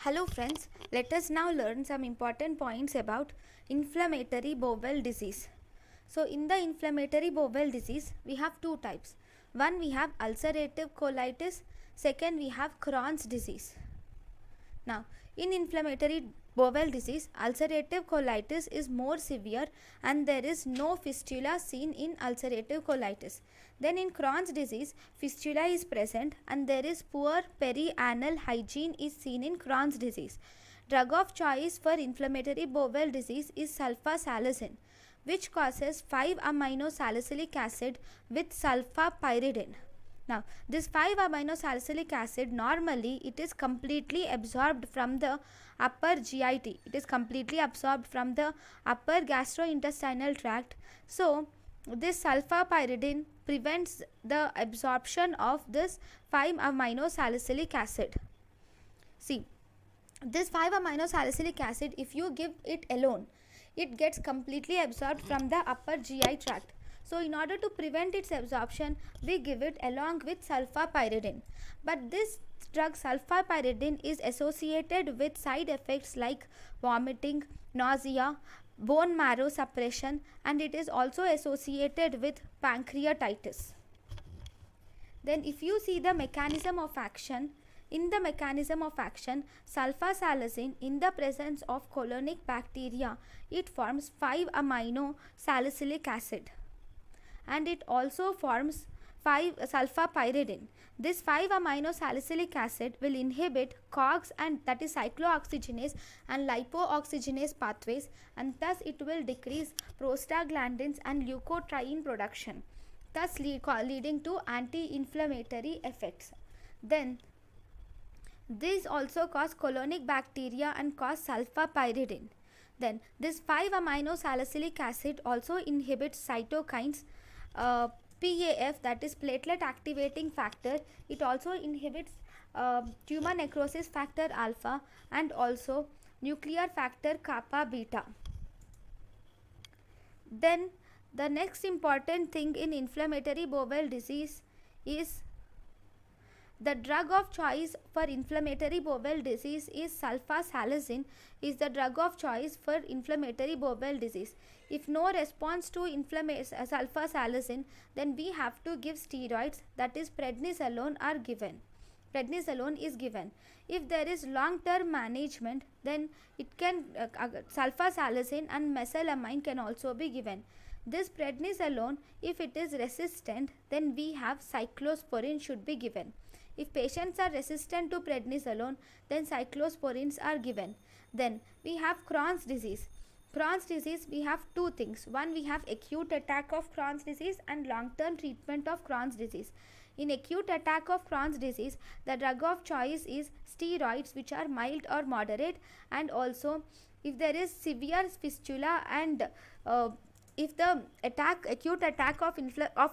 Hello friends, let us now learn some important points about inflammatory bowel disease. So in the inflammatory bowel disease, we have two types. One, we have ulcerative colitis. Second, we have Crohn's disease. Now, in inflammatory bowel disease, ulcerative colitis is more severe and there is no fistula seen in ulcerative colitis. Then in Crohn's disease, fistula is present and there is poor perianal hygiene is seen in Crohn's disease. Drug of choice for inflammatory bowel disease is sulfasalazine, which causes 5-amino-salicylic acid with sulfapyridine. Now, this 5-amino-salicylic acid, normally it is completely absorbed from the upper GIT. It is completely absorbed from the upper gastrointestinal tract. So, this sulfapyridine prevents the absorption of this 5-amino-salicylic acid. See, this 5-amino-salicylic acid, if you give it alone, it gets completely absorbed from the upper GI tract. So in order to prevent its absorption, we give it along with sulfapyridine. But this drug sulfapyridine is associated with side effects like vomiting, nausea, bone marrow suppression, and it is also associated with pancreatitis. Then if you see the mechanism of action, in the mechanism of action, sulfasalazine, in the presence of colonic bacteria, it forms 5-amino-salicylic acid. And it also forms 5-sulfapyridine. This 5-amino-salicylic acid will inhibit COX, and that is cyclooxygenase and lipooxygenase pathways, and thus it will decrease prostaglandins and leukotriene production, thus leading to anti-inflammatory effects. Then these also cause colonic bacteria and cause sulfapyridine. Then this 5-amino-salicylic acid also inhibits cytokines, PAF, that is platelet activating factor. It also inhibits tumor necrosis factor alpha and also nuclear factor kappa beta. Then the next important thing in inflammatory bowel disease is the drug of choice for inflammatory bowel disease is sulfasalazine is the drug of choice for inflammatory bowel disease. If no response to sulfasalazine, then we have to give steroids, that is prednisolone are given. Prednisolone is given. If there is long-term management, then it can sulfasalazine and mesalamine can also be given. This prednisolone, if it is resistant, then we have cyclosporin should be given. If patients are resistant to prednisolone, then cyclosporins are given. Then we have Crohn's disease. Crohn's disease, we have two things. One, we have acute attack of Crohn's disease and long-term treatment of Crohn's disease. In acute attack of Crohn's disease, the drug of choice is steroids, which are mild or moderate, and also if there is severe fistula and if the acute attack of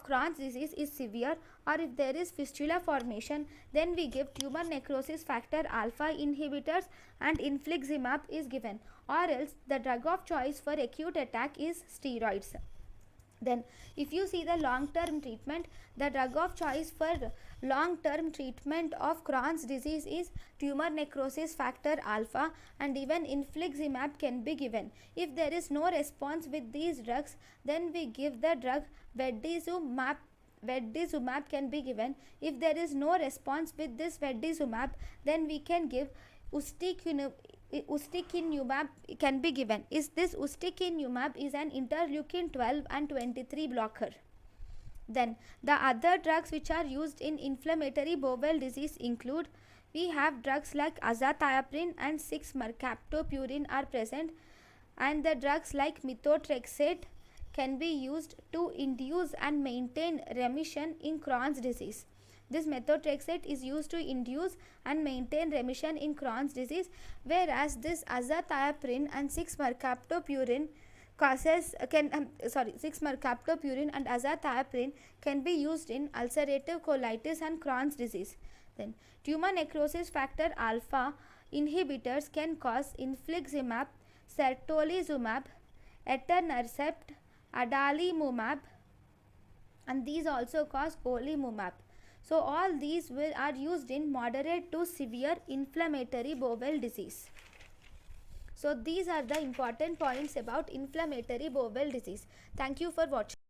Crohn's disease is severe, or if there is fistula formation, then we give tumor necrosis factor alpha inhibitors and infliximab is given, or else the drug of choice for acute attack is steroids. Then if you see the long-term treatment, the drug of choice for long-term treatment of Crohn's disease is tumor necrosis factor alpha, and even infliximab can be given. If there is no response with these drugs, then we give the drug vedolizumab. Vedolizumab can be given. If there is no response with this vedolizumab, then we can give ustekinumab can be given. This ustekinumab is an interleukin 12 and 23 blocker. Then the other drugs which are used in inflammatory bowel disease include, we have drugs like azathioprine and 6-mercaptopurine are present, and the drugs like methotrexate can be used to induce and maintain remission in Crohn's disease. This methotrexate is used to induce and maintain remission in Crohn's disease, whereas this azathioprine and 6-mercaptopurine 6-mercaptopurine and azathioprine can be used in ulcerative colitis and Crohn's disease. Then tumor necrosis factor alpha inhibitors can cause infliximab, certolizumab, etanercept, adalimumab, and these also cause golimumab. So all these are used in moderate to severe inflammatory bowel disease. So these are the important points about inflammatory bowel disease. Thank you for watching.